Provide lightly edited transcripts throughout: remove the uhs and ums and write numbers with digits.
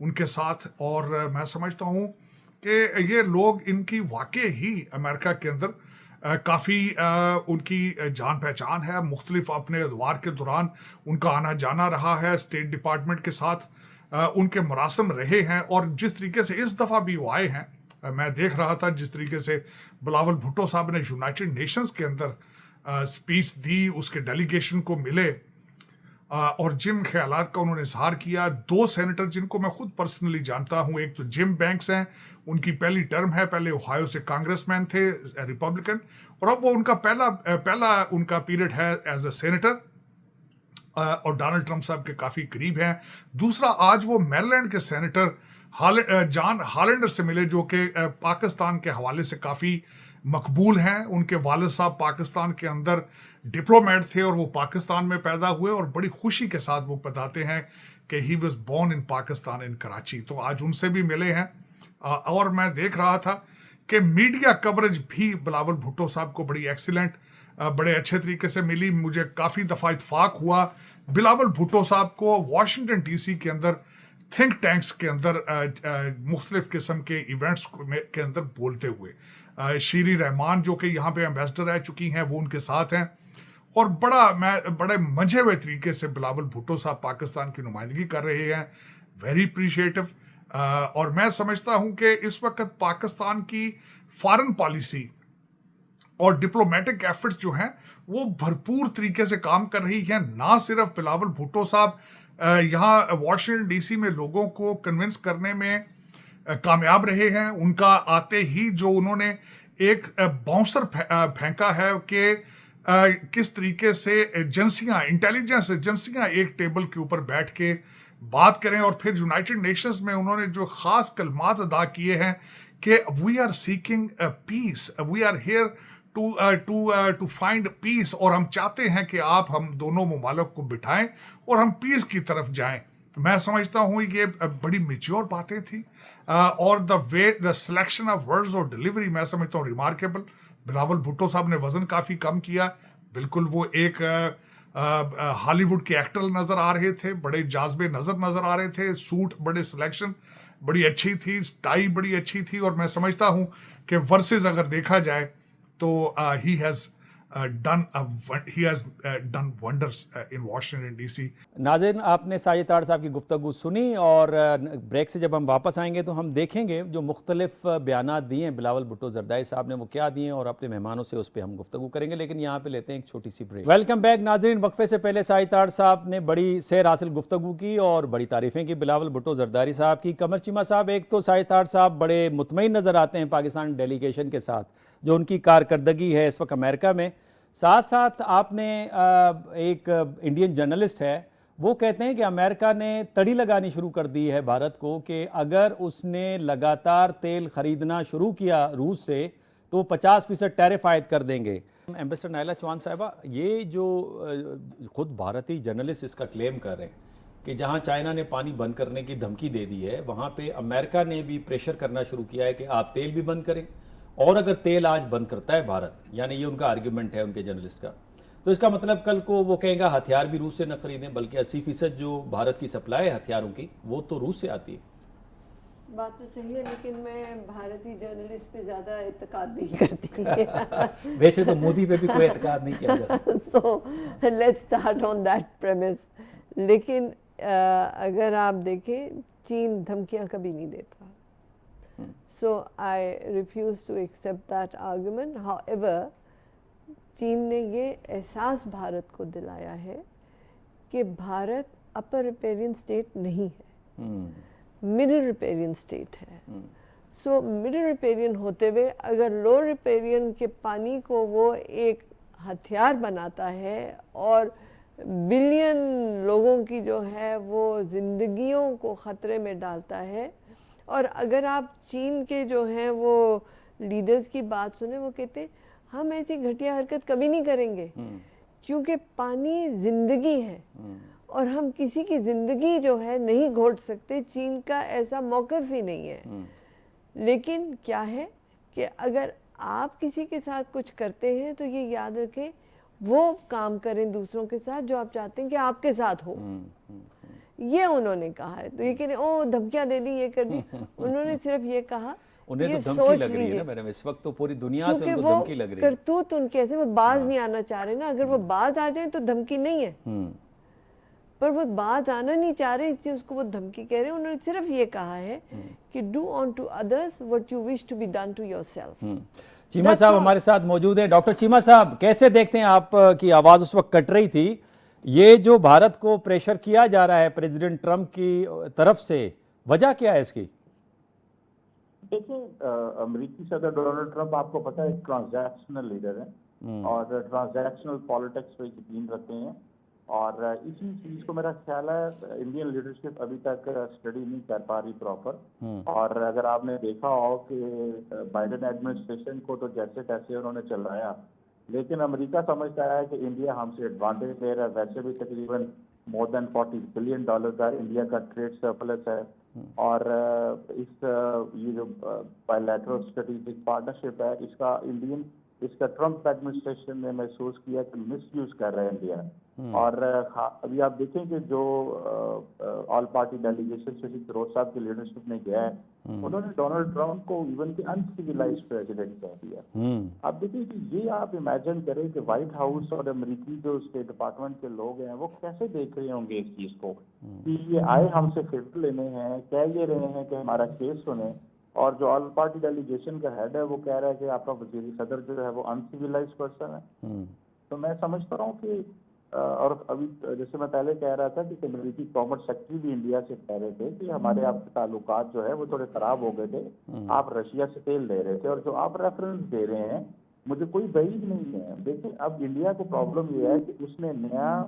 ان کے ساتھ، اور میں سمجھتا ہوں کہ یہ لوگ ان کی واقع ہی امریکہ کے اندر کافی ان کی جان پہچان ہے، مختلف اپنے ادوار کے دوران ان کا آنا جانا رہا ہے، اسٹیٹ ڈپارٹمنٹ کے ساتھ ان کے مراسم رہے ہیں، اور جس طریقے سے اس دفعہ بھی وہ آئے ہیں، میں دیکھ رہا تھا جس طریقے سے بلاول بھٹو صاحب نے یونائٹڈ نیشنز کے اندر اسپیچ دی، اس کے ڈیلیگیشن کو ملے، اور جن خیالات کا انہوں نے اظہار کیا. 2 سینیٹر جن کو میں خود پرسنلی جانتا ہوں، ایک تو جم بینکس ہیں، ان کی پہلی ٹرم ہے، پہلے اوہایو سے کانگریس مین تھے ریپبلکن، اور اب وہ ان کا پہلا ان کا پیریڈ ہے ایز اے سینیٹر، اور ڈونلڈ ٹرمپ صاحب کے کافی قریب ہیں. دوسرا، آج وہ میریلینڈ کے سینیٹر جان ہالینڈر سے ملے، جو کہ پاکستان کے حوالے سے کافی مقبول ہیں. ان کے والد صاحب پاکستان کے اندر ڈپلومیٹ تھے، اور وہ پاکستان میں پیدا ہوئے، اور بڑی خوشی کے ساتھ وہ بتاتے ہیں کہ he was born in Pakistan in Karachi. تو آج ان سے بھی ملے ہیں. اور میں دیکھ رہا تھا کہ میڈیا کوریج بھی بلاول بھٹو صاحب کو بڑی ایکسیلنٹ، بڑے اچھے طریقے سے ملی. مجھے کافی دفعہ اتفاق ہوا بلاول بھٹو صاحب کو واشنگٹن ڈی سی کے اندر تھنک ٹینکس کے اندر مختلف قسم کے ایونٹس کے اندر بولتے ہوئے. شیری رحمان جو کہ یہاں پہ ایمبیسڈر رہ چکی ہیں، وہ ان کے ساتھ ہیں، اور بڑے منجھے ہوئے طریقے سے بلاول بھٹو صاحب پاکستان کی نمائندگی کر رہے ہیں. Very appreciative. اور میں سمجھتا ہوں کہ اس وقت پاکستان کی فارن پالیسی اور ڈپلومیٹک ایفرٹس جو ہیں وہ بھرپور طریقے سے کام کر رہی ہیں. نہ صرف بلاول بھٹو صاحب یہاں واشنگٹن ڈی سی میں لوگوں کو کنونس کرنے میں کامیاب رہے ہیں، ان کا آتے ہی جو انہوں نے ایک باؤنسر پھینکا ہے کہ کس طریقے سے ایجنسیاں، انٹیلیجنس ایجنسیاں ایک ٹیبل کے اوپر بیٹھ کے بات کریں، اور پھر یونائٹڈ نیشنز میں انہوں نے جو خاص کلمات ادا کیے ہیں کہ we are seeking peace, we are here to find peace, اور ہم چاہتے ہیں کہ آپ ہم دونوں ممالک کو بٹھائیں اور ہم پیس کی طرف جائیں. میں سمجھتا ہوں یہ بڑی میچور باتیں تھیں، اور دا سلیکشن آف ورڈز اور ڈیلیوری میں سمجھتا ہوں ریمارکیبل. بلاول بھٹو صاحب نے وزن کافی کم کیا، بالکل وہ ایک ہالی ووڈ کے ایکٹر نظر آ رہے تھے، بڑے جاذبے نظر آ رہے تھے. سوٹ بڑے سلیکشن بڑی اچھی تھی، ٹائی بڑی اچھی تھی، اور میں سمجھتا ہوں کہ ورسز اگر دیکھا جائے تو he has done wonders in Washington DC. ناظرین، آپ نے ساجد تاڑ صاحب کی گفتگو سنی، اور بریک سے جب ہم واپس آئیں گے تو ہم دیکھیں گے جو مختلف بیانات دیے ہیں بلاول بھٹو زرداری صاحب نے، وہ کیا دیے ہیں، اور اپنے مہمانوں سے اس پہ ہم گفتگو کریں گے. لیکن یہاں پہ لیتے ہیں ایک چھوٹی سی بریک. ویلکم بیک ناظرین. وقفے سے پہلے ساجد تاڑ صاحب نے بڑی سیر حاصل گفتگو کی اور بڑی تعریفیں کی بلاول بھٹو زرداری صاحب کی. قمر چیمہ صاحب، ایک تو ساجد تاڑ صاحب بڑے مطمئن نظر آتے ہیں پاکستان ڈیلیگیشن کے ساتھ، جو ان کی کارکردگی ہے اس وقت امریکہ میں. ساتھ ساتھ آپ نے ایک انڈین جرنلسٹ ہے، وہ کہتے ہیں کہ امریکہ نے تڑی لگانی شروع کر دی ہے بھارت کو کہ اگر اس نے لگاتار تیل خریدنا شروع کیا روس سے تو 50% ٹیرف عائد کر دیں گے. ایمبیسڈر نائلہ چوہان صاحبہ، یہ جو خود بھارتی جرنلسٹ اس کا کلیم کر رہے ہیں کہ جہاں چائنا نے پانی بند کرنے کی دھمکی دے دی ہے، وہاں پہ امریکہ نے بھی پریشر کرنا شروع کیا ہے کہ آپ تیل بھی بند کریں، اور اگر تیل آج بند کرتا ہے بھارت، یعنی یہ ان کا آرگیومنٹ ہے ان کے جرنلسٹ کا، تو اس کا مطلب کل کو وہ کہیں گا ہتھیار بھی روس سے نہ خریدیں، بلکہ 80% جو بھارت کی سپلائی ہے ہتھیاروں کی وہ تو روس سے آتی ہے. بات تو صحیح ہے، لیکن میں بھارتی جرنلسٹ پہ زیادہ اعتقاد نہیں کرتی. ویسے تو مودی پہ بھی کوئی اعتقاد نہیں کیا جا سکتا. So let's start on that premises. لیکن اگر آپ دیکھیں، چین دھمکیاں کبھی نہیں دیتا. So I refuse to accept that argument. However, چین نے یہ احساس بھارت کو دلایا ہے کہ بھارت اپر ریپیرین اسٹیٹ نہیں ہے، مڈل ریپیرین اسٹیٹ ہے. سو مڈل ریپیرین ہوتے ہوئے اگر لوور ریپیرین کے پانی کو وہ ایک ہتھیار بناتا ہے اور بلین لوگوں کی جو ہے وہ زندگیوں کو خطرے میں ڈالتا ہے، اور اگر آپ چین کے جو ہیں وہ لیڈرز کی بات سنیں، وہ کہتے ہیں ہم ایسی گھٹیا حرکت کبھی نہیں کریں گے، کیونکہ پانی زندگی ہے اور ہم کسی کی زندگی جو ہے نہیں گھوٹ سکتے. چین کا ایسا موقف ہی نہیں ہے. لیکن کیا ہے کہ اگر آپ کسی کے ساتھ کچھ کرتے ہیں تو یہ یاد رکھیں وہ کام کریں دوسروں کے ساتھ جو آپ چاہتے ہیں کہ آپ کے ساتھ ہو. یہ انہوں نے کہا ہے. تو یہ کہ او دھمکیاں دے دی, یہ کر دی, انہوں نے صرف یہ کہا انہیں یہ تو دھمکی سوچ لگ رہی ہے لیجیے, نا میڈم, اس وقت تو پوری دنیا سے ان کیونکہ کو وہ دھمکی لگ رہی ہے. کرتوت ان کے ایسے, وہ باز نہیں آنا چاہ رہے نا. اگر وہ باز آ جائیں تو دھمکی نہیں ہے, پر وہ باز آنا نہیں چاہ رہے, اس لیے اس کو وہ دھمکی کہہ رہے ہیں. انہوں نے صرف یہ کہا ہے کہ do unto others what you wish to be done to yourself. Cheema صاحب ہمارے ساتھ موجود ہیں. ڈاکٹر چیمہ صاحب, کیسے دیکھتے ہیں, آپ کی آواز اس وقت کٹ رہی تھی, یہ جو بھارت کو پریشر کیا جا رہا ہے پریزیڈنٹ ٹرمپ کی طرف سے, وجہ کیا ہے اس کی؟ دیکھیں, امریکی صدر ڈونلڈ ٹرمپ آپ کو پتہ ہے ایک ٹرانزیکشنل لیڈر ہے اور ٹرانزیکشنل پالیٹکس پہ یقین رکھتے ہیں, اور اسی چیز کو میرا خیال ہے انڈین لیڈرشپ ابھی تک اسٹڈی نہیں کر پا رہی پراپر. اور اگر آپ نے دیکھا ہو کہ بائیڈن ایڈمنسٹریشن کو تو جیسے تیسے انہوں نے چلایا, لیکن امریکہ سمجھتا ہے کہ انڈیا ہم سے ایڈوانٹیج لے رہا ہے. ویسے بھی تقریباً مور دین $40 بلین کا انڈیا کا ٹریڈ سرپلس ہے, اور اس یہ جو بائی لیٹرل اسٹریٹجک پارٹنرشپ ہے اس کا ٹرمپ ایڈمنسٹریشن نے محسوس کیا کہ مس یوز کر رہے ہیں انڈیا. اور ابھی آپ دیکھیں کہ جو آل پارٹی ڈیلیگیشن ششی تھرور صاحب کی لیڈرشپ میں گیا ہے, انہوں نے ڈونلڈ ٹرمپ کو ایون کہ انسیویلائزڈ پریزیڈنٹ کہہ دیا. آپ دیکھیں کہ یہ آپ امیجن کریں کہ وائٹ ہاؤس اور امریکی جو اسٹیٹ ڈپارٹمنٹ کے لوگ ہیں وہ کیسے دیکھ رہے ہوں گے اس چیز کو کہ یہ آئے ہم سے فیور لینے ہیں, کہہ یہ رہے ہیں کہ ہمارا کیس سنیں, اور جو آل پارٹی ڈیلیگیشن کا ہیڈ ہے وہ کہہ رہا ہے کہ آپ کا وزیر صدر جو ہے وہ انسیویلائزڈ پرسن ہے. تو میں سمجھتا ہوں کہ اور ابھی جیسے میں پہلے کہہ رہا تھا کہ امریکی کامرس سیکٹری بھی انڈیا سے کہہ رہے تھے کہ ہمارے آپ کے تعلقات جو ہے وہ تھوڑے خراب ہو گئے تھے, آپ رشیا سے تیل لے رہے تھے, اور جو آپ ریفرنس دے رہے ہیں مجھے کوئی بعید نہیں ہے. دیکھیں اب انڈیا کو پرابلم یہ ہے کہ اس نے نیا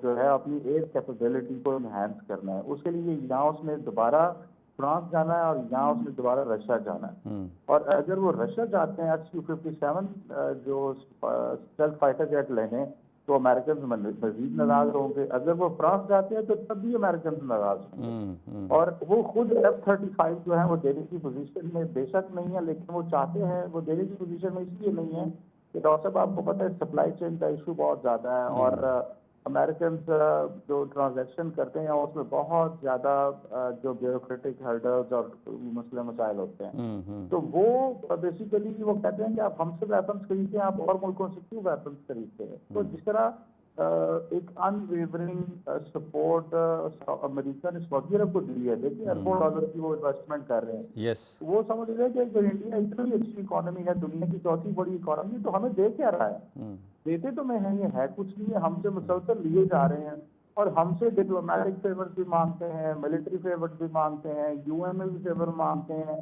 جو ہے اپنی ایئر کیپیبلٹی کو انہینس کرنا ہے. اس کے لیے یہاں اس نے دوبارہ فرانس جانا ہے اور یہاں اس نے دوبارہ رشیا جانا ہے. اور اگر وہ رشیا جاتے ہیں Su-57 جو اسٹیلتھ فائٹر جیٹ لینے, تو امریکنز مزید ناراض ہوں گے. اگر وہ فرانس جاتے ہیں تو تب بھی امریکنز ناراض ہوں گے. اور وہ خود F-35 جو ہے وہ دینے کی پوزیشن میں بے شک نہیں ہے, لیکن وہ چاہتے ہیں, وہ دینے کی پوزیشن میں اس لیے نہیں ہے کہ ڈاکٹر صاحب آپ کو پتہ ہے سپلائی چین کا ایشو بہت زیادہ ہے, اور امریکنز جو ٹرانزیکشن کرتے ہیں اس میں بہت زیادہ جو بیوروکریٹک ہرڈلز اور مسئلے مسائل ہوتے ہیں. تو وہ بیسیکلی وہ کہتے ہیں کہ آپ ہم سے ویپنس خریدتے ہیں, آپ اور ملکوں سے کیوں ویپنس خریدتے ہیں. تو جس طرح ایک ان ویورنگ سپورٹ امریکہ نے سعودی عرب کو دی ہے, دیکھیے اربوں ڈالر کی وہ انویسٹمنٹ کر رہے ہیں. وہ سمجھ رہے ہیں کہ انڈیا اتنی اچھی اکانومی ہے, دنیا کی چوتھی بڑی اکانومی, تو ہمیں دے کیا رہا ہے, دیتے تو میں ہیں, یہ ہے کچھ نہیں ہے, ہم سے مسلسل لیے جا رہے ہیں, اور ہم سے ڈپلومیٹک فیور بھی مانگتے ہیں, ملٹری فیور بھی مانگتے ہیں, UN بھی فیور مانگتے ہیں,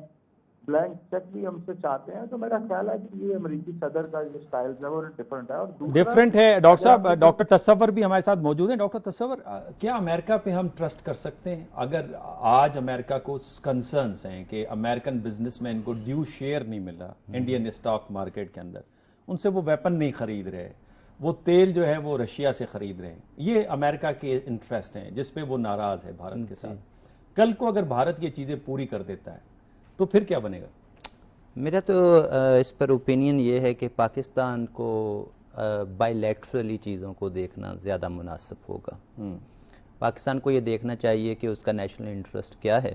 بلینک چیک بھی ہم سے چاہتے ہیں. تو میرا خیال ہے کہ یہ امریکی صدر کا جو اسٹائل ہے وہ ڈفرینٹ ہے. اور ڈفرینٹ ہے. ڈاکٹر صاحب, ڈاکٹر تصور بھی ہمارے ساتھ موجود ہیں. ڈاکٹر تصور, کیا امریکہ پہ ہم ٹرسٹ کر سکتے ہیں اگر آج امریکہ کو کنسرنس ہیں کہ امریکن بزنس مین کو ڈیو شیئر نہیں مل رہا انڈین اسٹاک مارکیٹ کے اندر, ان سے وہ ویپن نہیں خرید رہے, وہ تیل جو ہے وہ رشیا سے خرید رہے ہیں, یہ امریکہ کے انٹرسٹ ہیں جس پہ وہ ناراض ہے بھارت کے ساتھ. کل کو اگر بھارت یہ چیزیں پوری کر دیتا ہے تو پھر کیا بنے گا؟ میرا تو اس پر اوپینین یہ ہے کہ پاکستان کو بائی لیٹرلی چیزوں کو دیکھنا زیادہ مناسب ہوگا. پاکستان کو یہ دیکھنا چاہیے کہ اس کا نیشنل انٹرسٹ کیا ہے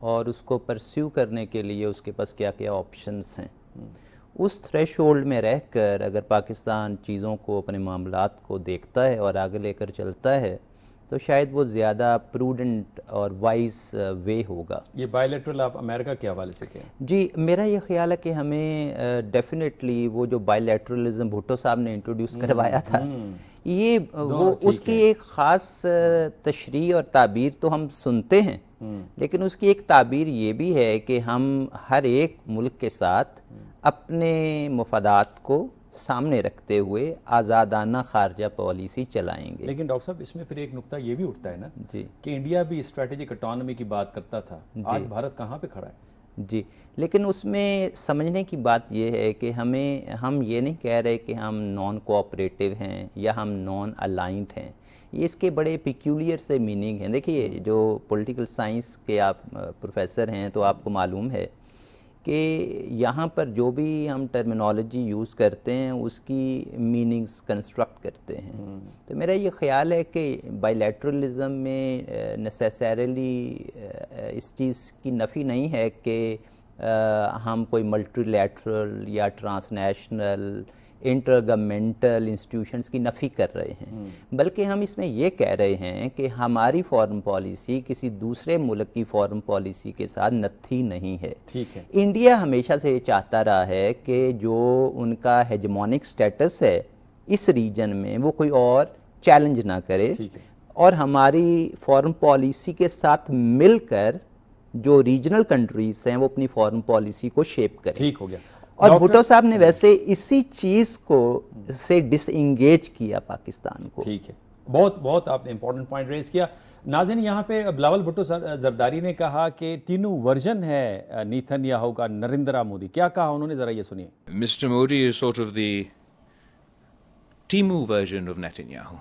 اور اس کو پرسیو کرنے کے لیے اس کے پاس کیا کیا آپشنس ہیں. اس تھریش ہولڈ میں رہ کر اگر پاکستان چیزوں کو, اپنے معاملات کو دیکھتا ہے اور آگے لے کر چلتا ہے تو شاید وہ زیادہ پروڈنٹ اور وائز وے ہوگا. یہ بائی لیٹرل آپ امریکہ کے حوالے سے کہیں؟ جی, میرا یہ خیال ہے کہ ہمیں ڈیفینیٹلی وہ جو بائی لیٹرلزم بھٹو صاحب نے انٹروڈیوس کروایا تھا, یہ وہ اس کی ایک خاص تشریح اور تعبیر تو ہم سنتے ہیں, لیکن اس کی ایک تعبیر یہ بھی ہے کہ ہم ہر ایک ملک کے ساتھ اپنے مفادات کو سامنے رکھتے ہوئے آزادانہ خارجہ پالیسی چلائیں گے. لیکن ڈاکٹر صاحب, اس میں پھر ایک نقطہ یہ بھی اٹھتا ہے نا جی کہ انڈیا بھی اسٹریٹجک اٹانومی کی بات کرتا تھا, آج بھارت کہاں پہ کھڑا ہے؟ جی, لیکن اس میں سمجھنے کی بات یہ ہے کہ ہم یہ نہیں کہہ رہے کہ ہم نان کوآپریٹو ہیں یا ہم نان الائنڈ ہیں. یہ اس کے بڑے پیکیولیر سے میننگ ہیں. دیکھیے, جو پولیٹیکل سائنس کے آپ پروفیسر ہیں تو آپ کو معلوم ہے کہ یہاں پر جو بھی ہم ٹرمینالوجی یوز کرتے ہیں اس کی میننگز کنسٹرکٹ کرتے ہیں. تو میرا یہ خیال ہے کہ بائی لیٹرلزم میں نیسیسریلی اس چیز کی نفی نہیں ہے کہ ہم کوئی ملٹی لیٹرل یا transnational intergovernmental institutions کی نفی کر رہے ہیں، بلکہ ہم اس میں یہ کہہ رہے ہیں کہ ہماری فارن پالیسی کسی دوسرے ملک کی فارن پالیسی کے ساتھ نتھی نہیں ہے. ٹھیک ہے. انڈیا ہمیشہ سے یہ چاہتا رہا ہے کہ جو ان کا ہیجمونک سٹیٹس ہے اس ریجن میں وہ کوئی اور چیلنج نہ کرے، اور ہماری فارن پالیسی کے ساتھ مل کر جو ریجنل کنٹریز ہیں وہ اپنی فارن پالیسی کو شیپ کریں. ٹھیک ہو گیا. اور بھٹو صاحب نے ویسے اسی چیز کو سے ڈس انگیج کیا پاکستان کو. ٹھیک ہے. بہت بہت آپ نے امپورٹنٹ پوائنٹ ریز کیا. ناظرین یہاں پہ بلاول بھٹو زرداری نے کہا کہ تینوں ورژن ہے نیتن یاہو کا نریندرا مودی. کیا کہا انہوں نے، ذرا یہ سنیے. Mr. Modi is sort of the Timu version of Netanyahu.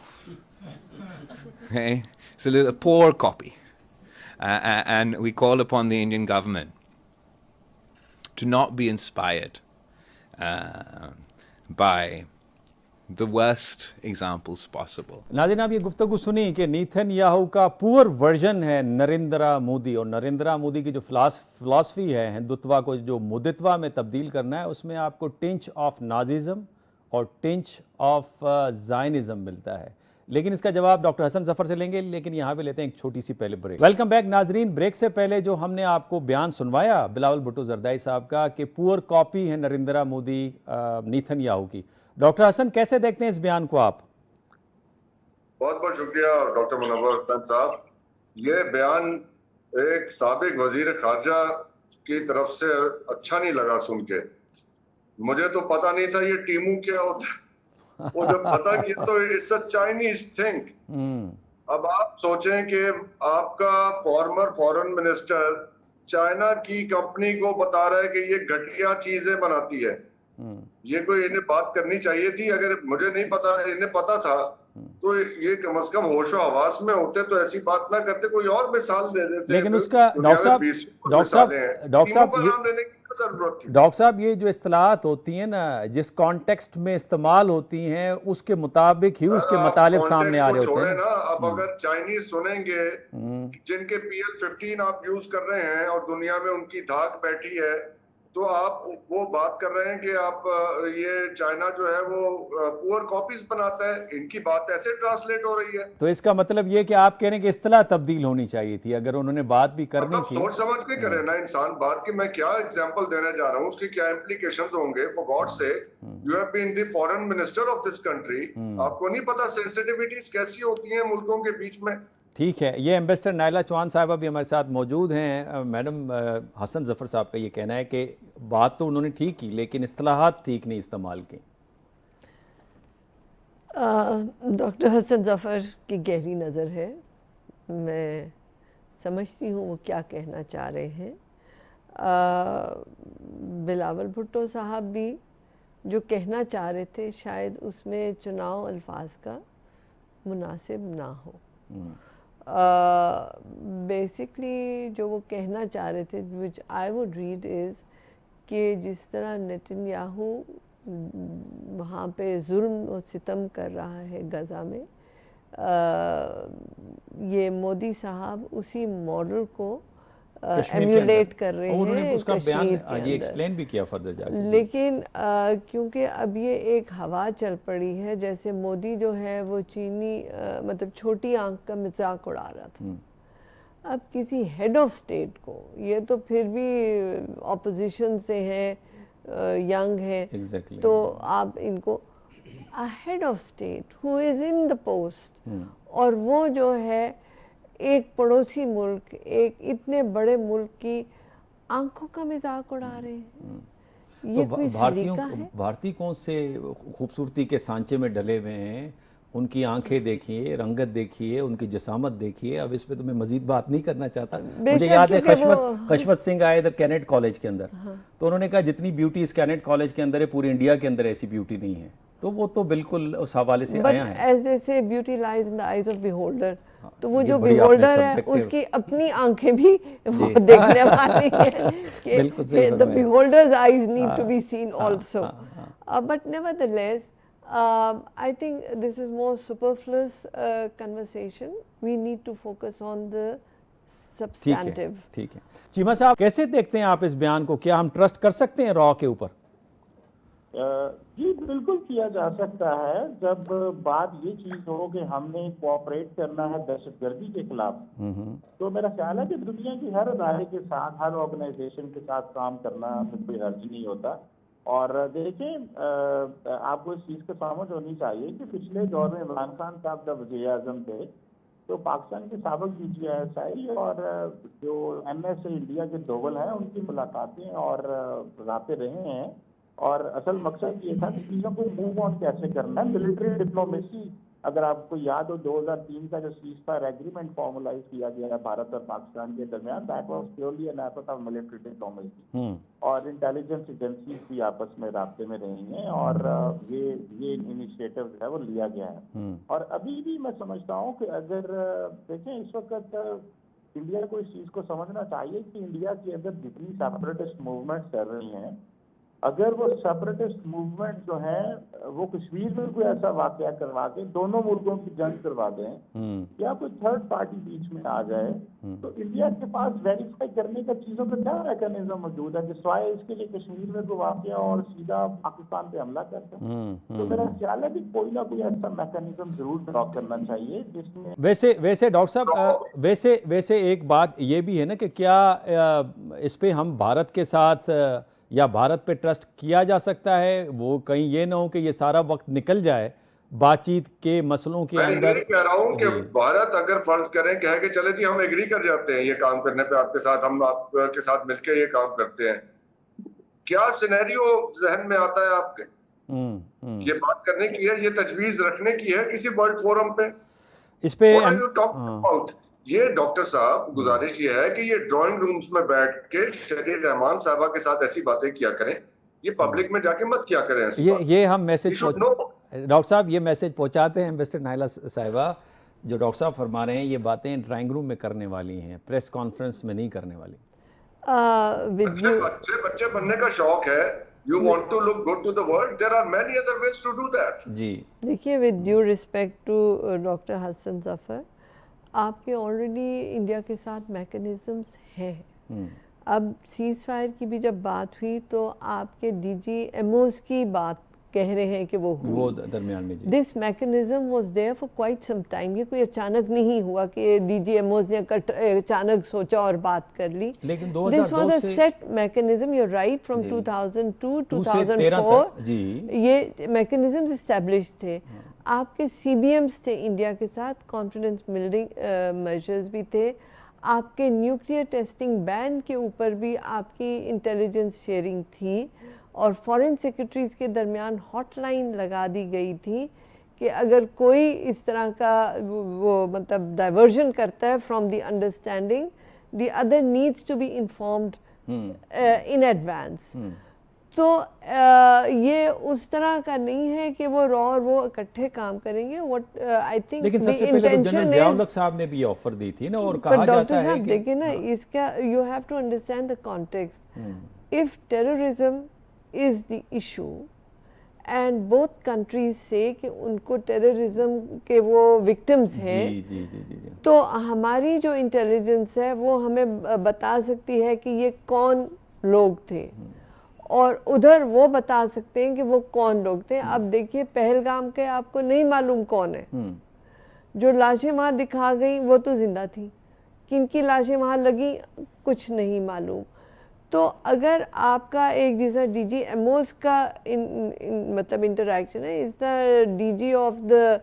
Okay? It's a poor copy. And we call upon the Indian government to not be inspired by the worst examples possible. ناظرین آپ یہ گفتگو سنی کہ Nitin Yahoo کا پور version ہے نریندرا مودی، اور نریندرا مودی کی جو فلاسفی ہے ہندوتوا کو جو مودتوا میں تبدیل کرنا ہے، اس میں آپ کو ٹنچ آف ناززم اور ٹنچ آف زائنزم ملتا ہے. لیکن اس کا جواب ڈاکٹر حسن ظفر سے لیں گے، لیکن یہاں پہ لیتے ہیں ایک چھوٹی سی پہلے بریک. ویلکم بیک ناظرین. بریک سے پہلے جو ہم نے آپ کو بیان سنوایا بلاول بھٹو زرداری صاحب کا کہ پور کاپی ہے نریندرا مودی نیتن یاہو کی، ڈاکٹر حسن کیسے دیکھتے ہیں اس بیان کو آپ؟ بہت بہت شکریہ ڈاکٹر منور حسین صاحب. یہ بیان ایک سابق وزیر خارجہ کی طرف سے اچھا نہیں لگا سن کے. مجھے تو پتہ نہیں تھا یہ ٹیمو کیا ہوتا ہے. وہ جب پتا کیا تو اٹس اے چائنیز تھنگ. اب آپ سوچیں کہ آپ کا فارمر فارن منسٹر چائنا کی کمپنی کو بتا رہا ہے کہ یہ گھٹیا چیزیں بناتی ہے. یہ کوئی انہیں بات کرنی چاہیے تھی. اگر مجھے نہیں پتا انہیں پتا تھا تو یہ کم از کم ہوش و حواس میں ہوتے تو ایسی بات نہ کرتے، کوئی اور مثال دے دیتے. لیکن اس کا ڈاکٹر صاحب یہ جو اصطلاحات ہوتی ہیں نا جس کانٹیکسٹ میں استعمال ہوتی ہیں اس کے مطابق ہی اس کے مطالب سامنے آ رہے ہوتے ہیں نا. اب اگر چائنیز سنیں گے جن کے PL-15 آپ یوز کر رہے ہیں اور دنیا میں ان کی دھاک بیٹھی ہے، تو آپ وہ بات کر رہے ہیں کہ آپ یہ چائنا جو ہے وہ پور کاپیز بناتا ہے. ان کی بات ایسے ٹرانسلیٹ ہو رہی ہے. تو اس کا مطلب یہ کہ آپ کہہ رہے ہیں کہ اصطلاح تبدیل ہونی چاہیے تھی اگر انہوں نے بات بھی کرنی تھی. سوچ سمجھ کے کرے نا انسان بات. کہ میں کیا ایگزامپل دینے جا رہا ہوں، اس کی کیا امپلیکیشنز ہوں گے. فار گاڈ سے you have been the foreign minister of this country. آپ کو نہیں پتا سینسٹیوٹیز کیسی ہوتی ہیں ملکوں کے بیچ میں. ٹھیک ہے. یہ ایمبیسڈر نائلہ چوہان صاحبہ بھی ہمارے ساتھ موجود ہیں. میڈم حسن ظفر صاحب کا یہ کہنا ہے کہ بات تو انہوں نے ٹھیک کی لیکن اصطلاحات ٹھیک نہیں استعمال کی. ڈاکٹر حسن ظفر کی گہری نظر ہے. میں سمجھتی ہوں وہ کیا کہنا چاہ رہے ہیں. بلاول بھٹو صاحب بھی جو کہنا چاہ رہے تھے شاید اس میں چناؤ الفاظ کا مناسب نہ ہو. بیسکلی جو وہ کہنا چاہ رہے تھے which I would read is کہ جس طرح نیتن یاہو وہاں پہ ظلم و ستم کر رہا ہے غزہ میں، یہ مودی صاحب اسی ماڈل کو ایمیولیٹ کر رہے ہیں کشمیر کے اندر. ایکسپلین بھی کیا فردر جا کے. لیکن کیونکہ اب یہ ایک ہوا چل پڑی ہے، جیسے مودی جو ہے وہ چینی مطلب چھوٹی آنکھ کا مذاق اڑا رہا تھا. اب کسی ہیڈ آف اسٹیٹ کو، یہ تو پھر بھی اپوزیشن سے ہیں، ینگ ہیں، تو آپ ان کو head of state who is in the post, اور وہ جو ہے ایک پڑوسی ملک، ایک اتنے بڑے ملک کی آنکھوں کا مذاق اڑا رہے ہیں. یہ کوئی سلیقہ ہے؟ بھارتی کون سے خوبصورتی کے سانچے میں ڈلے ہوئے ہیں ان کی آنکھیں دیکھیے, رنگت دیکھیے, ان کی جسامت دیکھیے. اب اس پہ تو میں مزید بات نہیں کرنا چاہتا. مجھے یاد ہے خشمت سنگھ آئے ادھر کینٹ کالج کے اندر, تو انہوں نے کہا جتنی بیوٹی اس کینٹ کالج کے اندر ہے پوری انڈیا کے اندر ایسی بیوٹی نہیں ہے. تو وہ تو بالکل اس حوالے سے آیا ہے. As they say beauty lies in the eyes of beholder, تو وہ جو بیہولڈر ہے اس کی اپنی آنکھیں بھی دیکھنے والی ہیں کہ the beholder's eyes need to be seen also. But nevertheless, I think this is more superfluous conversation. We need to focus on the substantive. ٹھیک ہے. چیمہ صاحب کیسے دیکھتے ہیں آپ اس بیان کو؟ کیا ہم ٹرسٹ کر سکتے ہیں را کے اوپر؟ جی بالکل کیا جا سکتا ہے. جب بات یہ چیز ہو کہ ہم نے کوآپریٹ کرنا ہے دہشت گردی کے خلاف, تو میرا خیال ہے کہ دنیا کی ہر ادارے کے ساتھ, ہر آرگنائزیشن کے ساتھ کام کرنا کوئی حرج نہیں ہوتا. اور دیکھیں آپ کو اس چیز کی سمجھ ہونی چاہیے کہ پچھلے دور میں عمران خان صاحب جب وزیر اعظم تھے تو پاکستان کے سابق DGI اور جو NSA انڈیا کے دوول ہیں ان کی ملاقاتیں اور رابطے رہے ہیں. اور اصل مقصد یہ تھا کہ چیزوں کو موو آن کیسے کرنا ہے. ملٹری ڈپلومیسی, اگر آپ کو یاد ہو 2003 کا جو سیز فائر ایگریمنٹ فارملائز کیا گیا ہے بھارت اور پاکستان کے درمیان, that was purely an effort of military diplomacy. اور انٹیلیجنس ایجنسیز بھی آپس میں رابطے میں رہی ہیں اور یہ انیشیٹو جو ہے وہ لیا گیا ہے. اور ابھی بھی میں سمجھتا ہوں کہ اگر دیکھیں اس وقت انڈیا کو اس چیز کو سمجھنا چاہیے کہ انڈیا کے اندر جتنی سیپریٹسٹ موومنٹ چل رہی ہیں, اگر وہ سیپریٹسٹ موومنٹ جو ہیں وہ کشمیر میں کوئی ایسا واقعہ کروا کے دونوں ملکوں کی جنگ کروا دیں یا کوئی تھرڈ پارٹی بیچ میں آ جائے, تو انڈیا کے پاس ویریفائی کرنے کا چیزوں کا کیا میکانزم موجود ہے کہ سوائے اس کے لیے کشمیر میں کوئی واقعہ اور سیدھا پاکستان پہ حملہ کرتے ہیں. تو میرا خیال ہے کہ کوئی نہ کوئی ایسا میکانزم ضرور ڈرا کرنا چاہیے جس میں ویسے ڈاکٹر صاحب ویسے ایک بات یہ بھی ہے نا کہ کیا اس پہ ہم بھارت کے ساتھ یا بھارت پہ ٹرسٹ کیا جا سکتا ہے؟ وہ کہیں یہ نہ ہو کہ یہ سارا وقت نکل جائے بات چیت کے مسئلوں کے اندر. میں کہہ رہا ہوں کہ بھارت اگر فرض کریں کہے کہ چلے جی ہم ایگری کر جاتے ہیں یہ کام کرنے پہ آپ کے ساتھ, ہم آپ کے ساتھ مل کے یہ کام کرتے ہیں, کیا سینیریو ذہن میں آتا ہے آپ کے یہ بات کرنے کی ہے, یہ تجویز رکھنے کی ہے کسی ورلڈ فورم پہ؟ اس پہ یہ ڈاکٹر صاحب گزارش یہ ہے کہ یہ ڈرائنگ رومز میں بیٹھ کے شریع رحمان صاحبہ کے ساتھ ایسی باتیں کیا کریں, یہ پبلک میں جا کے مت کیا کریں. یہ ہم میسج ڈاکٹر صاحب یہ میسج پہنچاتے ہیں مسٹر نائلہ صاحبہ, جو ڈاکٹر صاحب فرما رہے ہیں یہ باتیں ڈرائنگ روم میں کرنے والی ہیں, پریس کانفرنس میں نہیں کرنے والی. بچے بننے کا شوق ہے, you want to look good to the world, there are many other ways to do that. جی دیکھیے with due respect to doctor Hasan Zafar, آپ کے آلریڈی انڈیا کے ساتھ میکنزمس ہیں. اب سیز فائر کی بھی جب بات ہوئی تو آپ کے DGMOs کی بات کہہ رہے ہیں کہ وہ درمیان میں this mechanism was there for quite some time. یہ کوئی اچانک نہیں ہوا کہ DGMOs نے اچانک سوچا اور بات کر لی. This was a set mechanism, you right, from 2002 2004 یہ میکنزمز اسٹیبلش تھے. آپ کے CBMs تھے انڈیا کے ساتھ, کانفیڈنس بلڈنگ میجرز بھی تھے. آپ کے نیوکلیئر ٹیسٹنگ بین کے اوپر بھی آپ کی انٹیلیجنس شیئرنگ تھی, اور فارن سیکرٹریز کے درمیان ہاٹ لائن لگا دی گئی تھی کہ اگر کوئی اس طرح کا وہ مطلب ڈائیورژن کرتا ہے from the understanding, the other needs to be informed in advance. تو یہ اس طرح کا نہیں ہے کہ وہ را اور وہ اکٹھے کام کریں گے. What I think the intention Zia صاحب نے بھی آفر دی تھی نا, اور کہا جاتا ہے ڈاکٹر صاحب دیکھیں نا اس کا you have to understand the context. If terrorism is the issue and both countries say کہ ان کو ٹیررزم کے وہ وکٹمز ہیں, تو ہماری جو انٹیلیجنس ہے وہ ہمیں بتا سکتی ہے کہ یہ کون لوگ تھے, اور ادھر وہ بتا سکتے ہیں کہ وہ کون لوگ تھے. اب دیکھیے پہلگام کے آپ کو نہیں معلوم کون ہے, جو لاشیں وہاں دکھا گئی وہ تو زندہ تھیں, کن کی لاشیں وہاں لگیں کچھ نہیں معلوم. تو اگر آپ کا ایک جیسا DGMOs کا مطلب انٹریکشن ہے, as the DG of the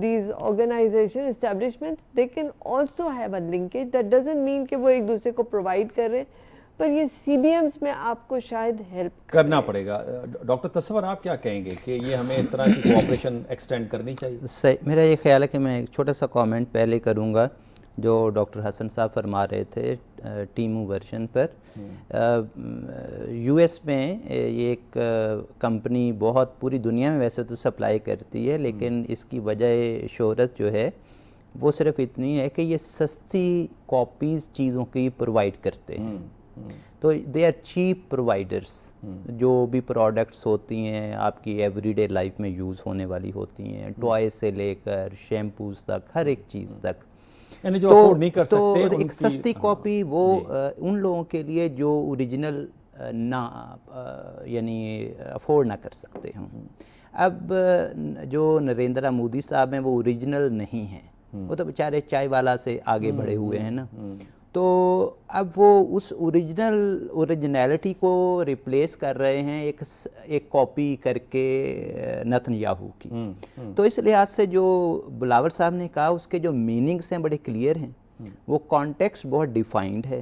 these organization establishments, they can also have a linkage. That doesn't mean کہ وہ ایک دوسرے کو پرووائڈ کر رہے ہیں, پر یہ CBMs میں آپ کو شاید ہیلپ کرنا پڑے گا. ڈاکٹر تصور آپ کیا کہیں گے کہ یہ ہمیں اس طرح کی کوآپریشن ایکسٹینڈ کرنی چاہیے؟ میرا یہ خیال ہے کہ میں ایک چھوٹا سا کامنٹ پہلے کروں گا جو ڈاکٹر حسن صاحب فرما رہے تھے ٹیمو ورژن پر. US میں یہ ایک کمپنی بہت پوری دنیا میں ویسے تو سپلائی کرتی ہے، لیکن اس کی وجہ شہرت جو ہے وہ صرف اتنی ہے کہ یہ سستی کاپیز چیزوں کی پرووائڈ کرتے ہیں. تو دے آر چیپ پرووائڈرس. جو بھی پروڈکٹس ہوتی ہیں آپ کی ایوری ڈے لائف میں یوز ہونے والی ہوتی ہیں، ٹوائے سے لے کر شیمپوز تک، ہر ایک چیز تک. یعنی جو افورڈ نہیں کر سکتے تو ایک سستی کاپی وہ ان لوگوں کے لیے جو اوریجنل نہ یعنی افورڈ نہ کر سکتے ہوں. اب جو نریندرا مودی صاحب ہیں وہ اوریجنل نہیں ہیں، وہ تو بیچارے چائے والا سے آگے بڑھے ہوئے ہیں نا. تو اب وہ اس اوریجنیلٹی کو ریپلیس کر رہے ہیں ایک کاپی کر کے نتن یاہو کی. تو اس لحاظ سے جو بلاور صاحب نے کہا اس کے جو میننگس ہیں بڑے کلیئر ہیں، وہ کانٹیکسٹ بہت ڈیفائنڈ ہے،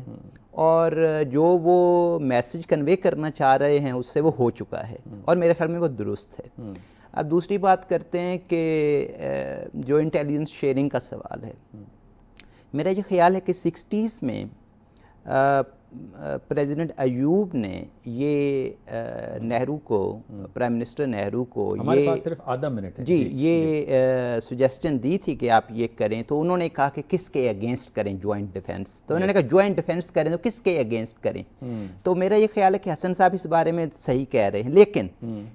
اور جو وہ میسج کنوے کرنا چاہ رہے ہیں اس سے وہ ہو چکا ہے، اور میرے خیال میں وہ درست ہے. اب دوسری بات کرتے ہیں کہ جو انٹیلیجنس شیئرنگ کا سوال ہے، میرا یہ خیال ہے کہ 60s میں پریزیڈنٹ ایوب نے یہ نہرو کو، پرائم منسٹر نہرو کو ہمارے پاس صرف آدھا منٹ ہے جی یہ سجیسٹن دی تھی کہ آپ یہ کریں. تو انہوں نے کہا کہ کس کے اگینسٹ کریں جوائنٹ ڈیفنس. تو انہوں نے کہا جوائنٹ ڈیفنس کریں تو کس کے اگینسٹ کریں. تو میرا یہ خیال ہے کہ حسن صاحب اس بارے میں صحیح کہہ رہے ہیں، لیکن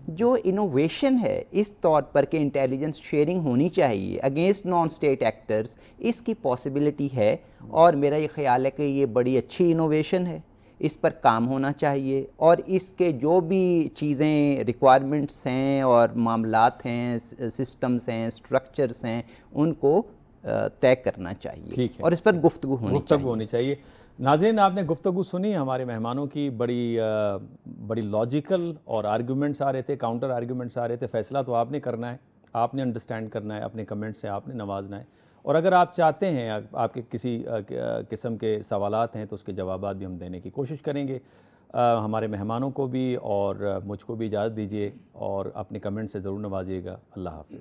جو انوویشن ہے اس طور پر کہ انٹیلیجنس شیئرنگ ہونی چاہیے اگینسٹ نان اسٹیٹ ایکٹرز، اس کی پاسبلٹی ہے. اور میرا یہ خیال ہے کہ یہ بڑی اچھی انوویشن ہے، اس پر کام ہونا چاہیے، اور اس کے جو بھی چیزیں ریکوائرمنٹس ہیں اور معاملات ہیں، سسٹمز ہیں، اسٹرکچرز ہیں، ان کو طے کرنا چاہیے، اور اس پر گفتگو ہونی چاہیے. ناظرین، آپ نے گفتگو سنی ہمارے مہمانوں کی، بڑی لاجیکل اور آرگیومنٹس آ رہے تھے، کاؤنٹر آرگیومنٹس آ رہے تھے. فیصلہ تو آپ نے کرنا ہے، آپ نے انڈرسٹینڈ کرنا ہے، اپنے کمنٹ سے آپ نے نوازنا ہے. اور اگر آپ چاہتے ہیں، آپ کے کسی قسم کے سوالات ہیں تو اس کے جوابات بھی ہم دینے کی کوشش کریں گے. ہمارے مہمانوں کو بھی اور مجھ کو بھی اجازت دیجیے، اور اپنے کمنٹ سے ضرور نوازیے گا. اللہ حافظ.